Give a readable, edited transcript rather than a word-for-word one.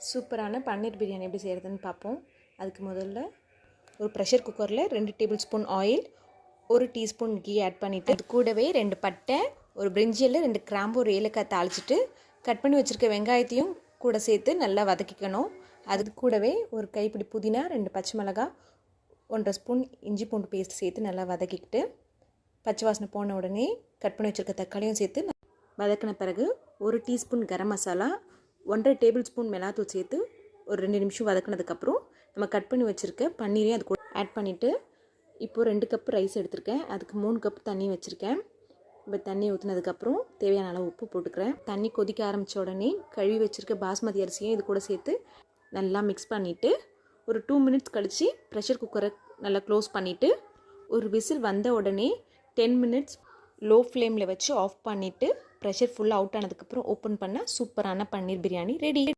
சூப்பரான பன்னீர் பிரியாணி எப்படி செய்கிறதுன்னு பார்ப்போம். அதுக்கு முதல்ல ஒரு ப்ரெஷர் குக்கரில் 2 table spoon oil, 1 teaspoon ghee add பண்ணிவிட்டு, அது கூடவே 2 பட்டை, ஒரு பிரிஞ்சி இலை, 2 கிராம்பு, ஒரு ஏலக்காய் தாளிச்சிட்டு கட் பண்ணி வச்சுருக்க வெங்காயத்தையும் கூட சேர்த்து நல்லா வதக்கிக்கணும். அது கூடவே ஒரு கைப்பிடி புதினா, 2 பச்சை மிளகாய், 1.5 ஸ்பூன் இஞ்சி பூண்டு பேஸ்ட் சேர்த்து நல்லா வதக்கிக்கிட்டு, பச்சை வாசனை போன உடனே கட் பண்ணி வச்சுருக்க தக்காளியும் சேர்த்து வதக்கின பிறகு 1 teaspoon garam masala, 1.5 table spoon மிளகாத்தூள் சேர்த்து ஒரு 2 நிமிஷம் வதக்கினதுக்கப்புறம் நம்ம கட் பண்ணி வச்சுருக்க பன்னீரையும் அது கூட ஆட் பண்ணிவிட்டு, இப்போது 2 கப் ரைஸ் எடுத்திருக்கேன். அதுக்கு 3 கப் தண்ணி வச்சுருக்கேன். இப்போ தண்ணி ஊற்றினதுக்கப்புறம் தேவையான அளவு உப்பு போட்டுக்கிறேன். தண்ணி கொதிக்க ஆரம்பித்த உடனே கழுவி வச்சுருக்க பாஸ்மதி அரிசியும் இது கூட சேர்த்து நல்லா மிக்ஸ் பண்ணிவிட்டு, ஒரு 2 மினிட்ஸ் கழித்து ப்ரெஷர் குக்கரை நல்லா க்ளோஸ் பண்ணிவிட்டு, ஒரு விசில் வந்த உடனே 10 மினிட்ஸ் லோ ஃப்ளேமில் வச்சு ஆஃப் பண்ணிவிட்டு ப்ரெஷர் ஃபுல்லாக அவுட் ஆனதுக்கப்புறம் ஓப்பன் பண்ணால் சூப்பரான பன்னீர் பிரியாணி ரெடி.